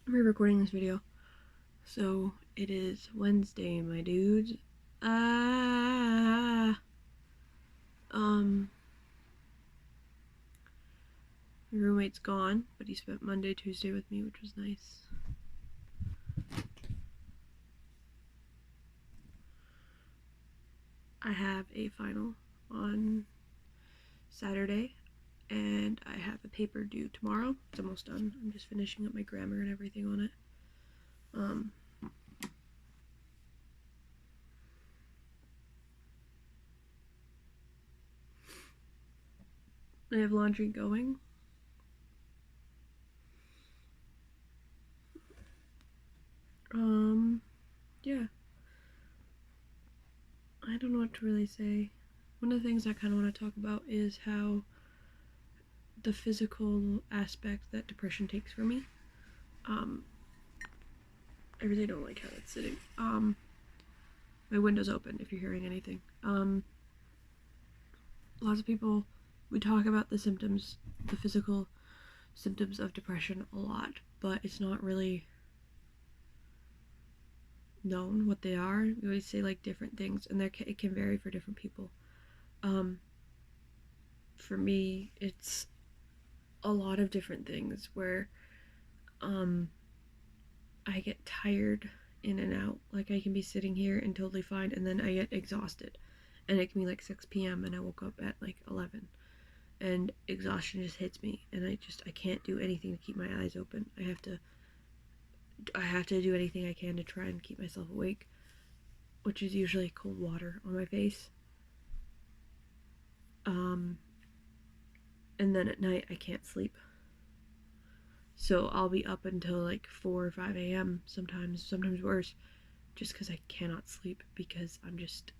I'm re-recording this video. So it is Wednesday, my dudes. Um, my roommate's gone, but he spent Monday, Tuesday with me, which was nice. I have a final on Saturday, and I have a paper due tomorrow. It's almost done. I'm just finishing up my grammar and everything on it. I have laundry going. Yeah. I don't know what to really say. One of the things I kind of want to talk about is how the physical aspect that depression takes from me. I really don't like how that's sitting. My window's open if you're hearing anything. Lots of people, we talk about the symptoms, the physical symptoms of depression a lot, but it's not really known what they are. We always say like different things, and it can vary for different people. For me, it's a lot of different things where I get tired in and out. Like I can be sitting here and totally fine, and then I get exhausted, and it can be like 6 p.m. and I woke up at like 11, and exhaustion just hits me, and I can't do anything to keep my eyes open. I have to do anything I can to try and keep myself awake, which is usually cold water on my face. And then at night I can't sleep. So I'll be up until like 4 or 5 a.m. sometimes worse, just because I cannot sleep because I'm just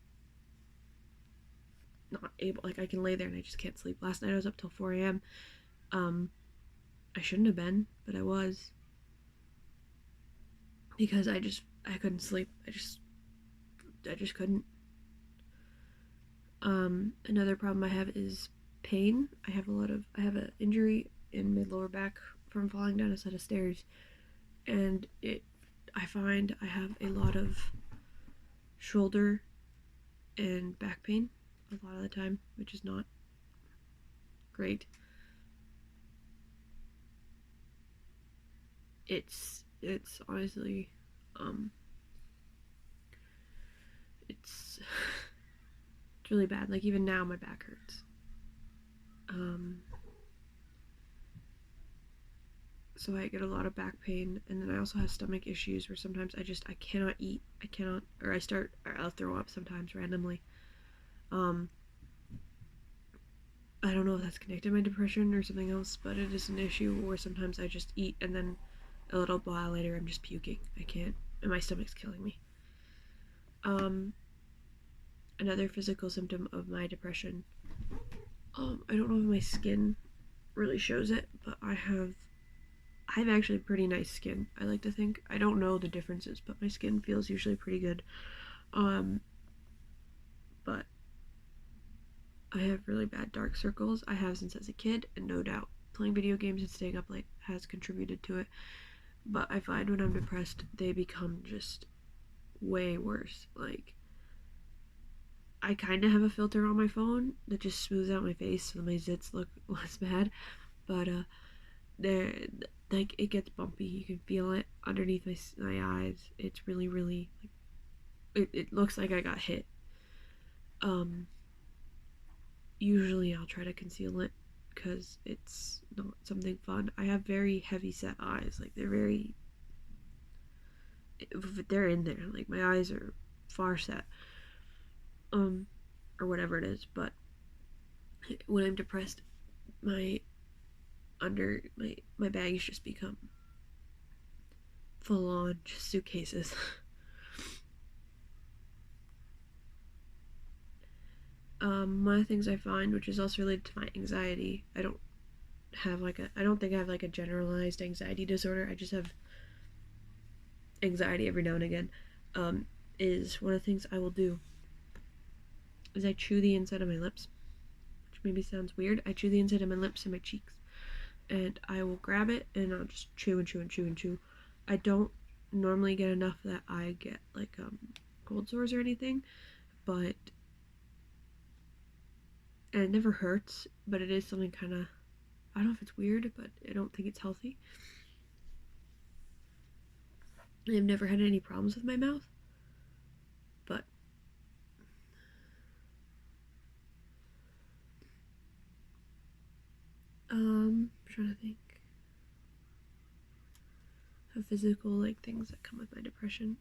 not able. Like I can lay there and I just can't sleep. Last night I was up till 4 a.m. I shouldn't have been, but I was, because I couldn't sleep. I just couldn't. Another problem I have is pain. I have an injury in my lower back from falling down a set of stairs, and I find I have a lot of shoulder and back pain a lot of the time, which is not great. It's honestly, it's really bad. Like even now my back hurts. So I get a lot of back pain, and then I also have stomach issues where sometimes I cannot eat. Or I'll throw up sometimes randomly. I don't know if that's connected to my depression or something else, but it is an issue where sometimes I just eat and then a little while later I'm just puking. I can't, and my stomach's killing me. Another physical symptom of my depression. I don't know if my skin really shows it, but I have actually pretty nice skin. I like to think. I don't know the differences, but my skin feels usually pretty good. But I have really bad dark circles. I have since as a kid, and no doubt playing video games and staying up late has contributed to it. But I find when I'm depressed, they become just way worse. Like, I kind of have a filter on my phone that just smooths out my face so my zits look less bad. But they're like, it gets bumpy. You can feel it underneath my eyes. It's really, really like, it looks like I got hit. Usually I'll try to conceal it because it's not something fun. I have very heavy set eyes. Like they're in there. Like my eyes are far set. Or whatever it is. But when I'm depressed, my my bags just become full on just suitcases. One of the things I find, which is also related to my anxiety, I don't think I have like a generalized anxiety disorder. I just have anxiety every now and again. Is one of the things I will do is I chew the inside of my lips, which maybe sounds weird. I chew the inside of my lips and my cheeks, and I will grab it and I'll just chew and chew and chew and chew I don't normally get enough that I get like cold sores or anything, but and it never hurts, but it is something kind of, I don't know if it's weird, but I don't think it's healthy. I've never had any problems with my mouth, but I'm trying to think of physical like things that come with my depression.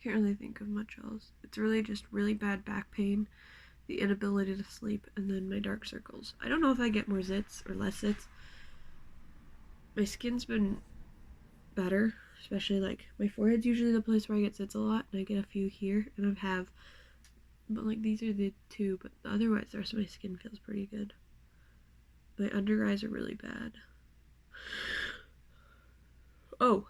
Can't really think of much else. It's really just really bad back pain, the inability to sleep, and then my dark circles. I don't know if I get more zits or less zits. My skin's been better, especially like my forehead's usually the place where I get zits a lot, and I get a few here, and I have, but like these are the two, but otherwise the rest of my skin feels pretty good. My under eyes are really bad. Oh,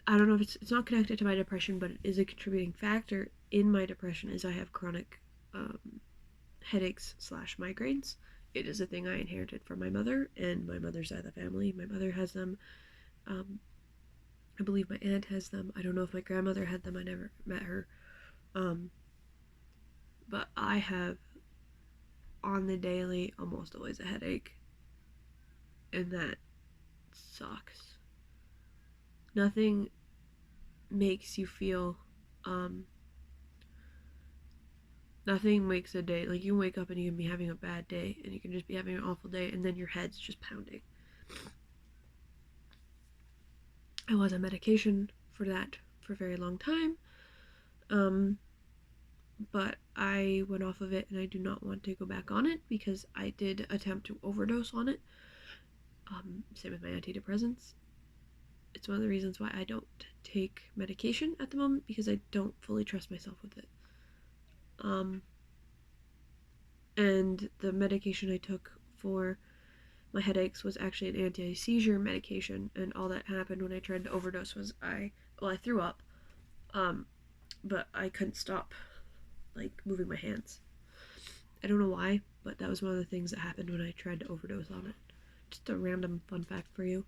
I don't know if it's not connected to my depression, but it is a contributing factor in my depression is I have chronic headaches slash migraines. It is a thing I inherited from my mother and my mother's side of the family. My mother has them. I believe my aunt has them. I don't know if my grandmother had them. I never met her. But I have on the daily almost always a headache. And that sucks. Nothing makes you feel nothing makes a day like you wake up and you can be having a bad day and you can just be having an awful day and then your head's just pounding. I was on medication for that for a very long time, but I went off of it and I do not want to go back on it because I did attempt to overdose on it. Same with my antidepressants. It's one of the reasons why I don't take medication at the moment because I don't fully trust myself with it. And the medication I took for my headaches was actually an anti-seizure medication, and all that happened when I tried to overdose was I threw up, but I couldn't stop like moving my hands. I don't know why, but that was one of the things that happened when I tried to overdose on it. Just a random fun fact for you.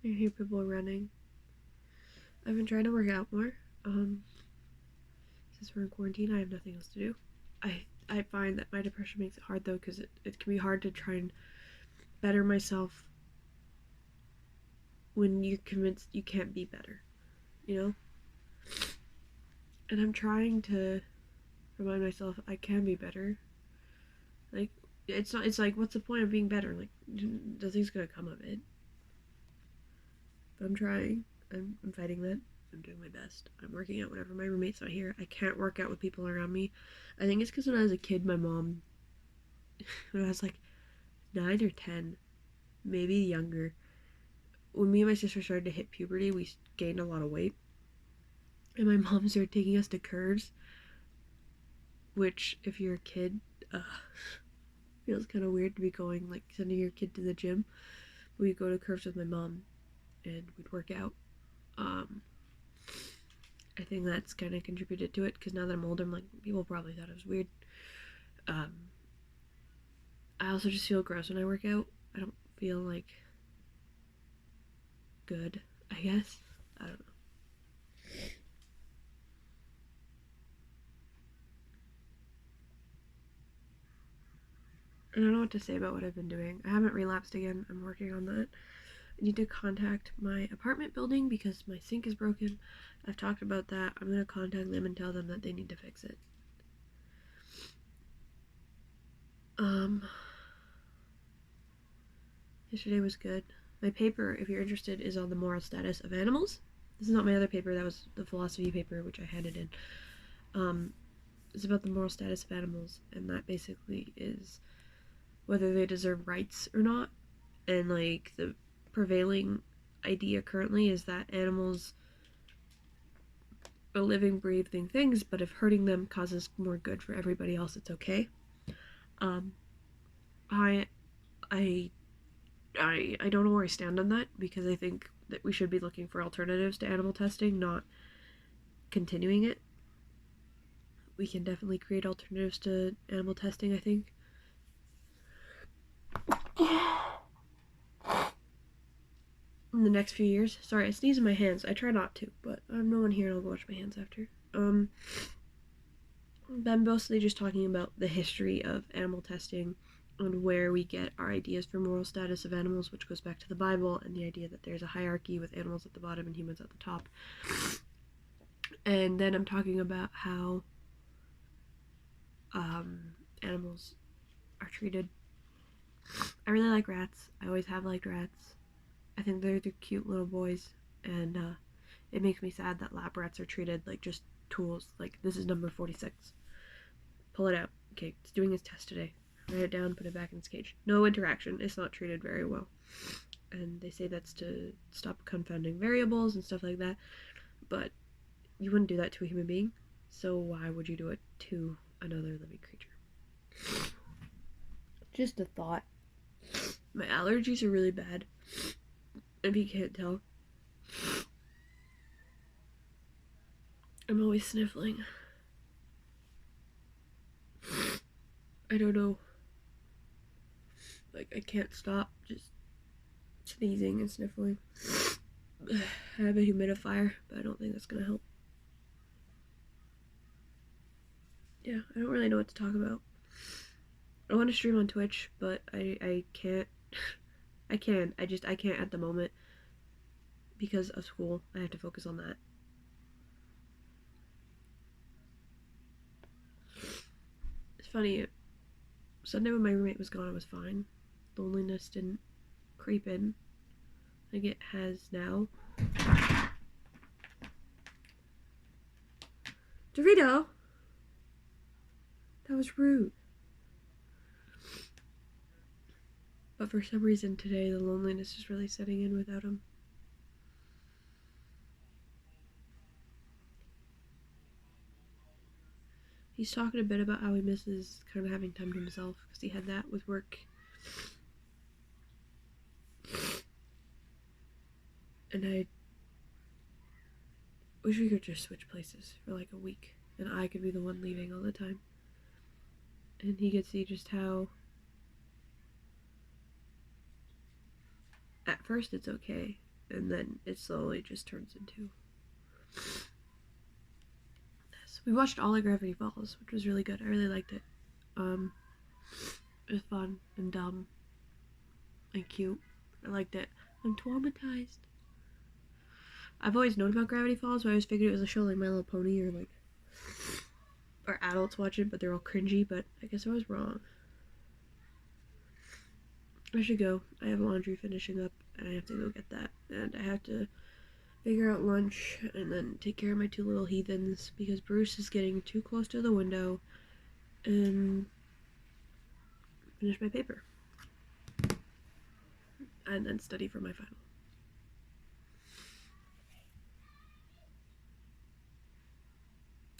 I hear people running. I've been trying to work out more. Since we're in quarantine, I have nothing else to do. I find that my depression makes it hard though, because it can be hard to try and better myself when you're convinced you can't be better, you know? And I'm trying to remind myself I can be better. Like, it's not, it's like, what's the point of being better? Like, nothing's gonna come of it. But I'm trying. I'm fighting that. I'm doing my best. I'm working out whenever my roommate's not here. I can't work out with people around me. I think it's because when I was a kid, my mom, when I was like 9 or 10, maybe younger, when me and my sister started to hit puberty, we gained a lot of weight. And my mom started taking us to curves, which, if you're a kid, feels kind of weird to be going, like, sending your kid to the gym. We'd go to curves with my mom, and we'd work out. I think that's kind of contributed to it, because now that I'm older, I'm like, people probably thought it was weird. I also just feel gross when I work out. I don't feel, like, good, I guess. I don't know. I don't know what to say about what I've been doing. I haven't relapsed again. I'm working on that. I need to contact my apartment building because my sink is broken. I've talked about that. I'm going to contact them and tell them that they need to fix it. Yesterday was good. My paper, if you're interested, is on the moral status of animals. This is not my other paper. That was the philosophy paper, which I handed in. It's about the moral status of animals, and that basically is whether they deserve rights or not. And like the prevailing idea currently is that animals are living, breathing things, but if hurting them causes more good for everybody else, it's okay. I I don't know where I stand on that, because I think that we should be looking for alternatives to animal testing, not continuing it. We can definitely create alternatives to animal testing, I think. In the next few years. Sorry, I sneeze in my hands. I try not to, but I'm no one here and I'll go wash my hands after. I'm mostly just talking about the history of animal testing and where we get our ideas for moral status of animals, which goes back to the Bible and the idea that there's a hierarchy with animals at the bottom and humans at the top. And then I'm talking about how animals are treated. I really like rats. I always have liked rats. I think they're the cute little boys, and it makes me sad that lab rats are treated like just tools. Like, this is number 46. Pull it out. Okay, it's doing its test today. Write it down, put it back in its cage. No interaction. It's not treated very well. And they say that's to stop confounding variables and stuff like that. But you wouldn't do that to a human being, so why would you do it to another living creature? Just a thought. My allergies are really bad. If you can't tell, I'm always sniffling. I don't know. Like, I can't stop just sneezing and sniffling. I have a humidifier, but I don't think that's gonna help. Yeah, I don't really know what to talk about. I want to stream on Twitch, but I can't. I can. I can't at the moment because of school. I have to focus on that. It's funny. Sunday when my roommate was gone, I was fine. Loneliness didn't creep in like it has now. Dorito! That was rude. But for some reason today, the loneliness is really setting in without him. He's talking a bit about how he misses kind of having time to himself, because he had that with work. And I wish we could just switch places for like a week, and I could be the one leaving all the time. And he could see just how at first it's okay, and then it slowly just turns into this. We watched all of Gravity Falls, which was really good. I really liked it. It was fun and dumb and cute. I liked it. I'm traumatized. I've always known about Gravity Falls, but I always figured it was a show like My Little Pony or adults watch it, but they're all cringy. But I guess I was wrong. I should go. I have laundry finishing up, and I have to go get that. And I have to figure out lunch, and then take care of my two little heathens, because Bruce is getting too close to the window, and finish my paper. And then study for my final.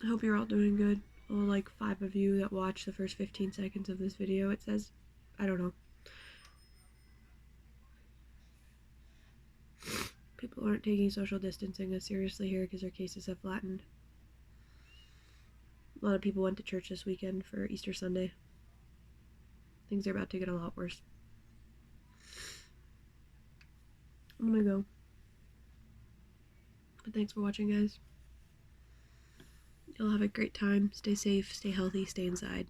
I hope you're all doing good. All like 5 of you that watch the first 15 seconds of this video, it says. I don't know. People aren't taking social distancing as seriously here because their cases have flattened. A lot of people went to church this weekend for Easter Sunday. Things are about to get a lot worse. I'm gonna go. But thanks for watching, guys. Y'all have a great time. Stay safe, stay healthy, stay inside.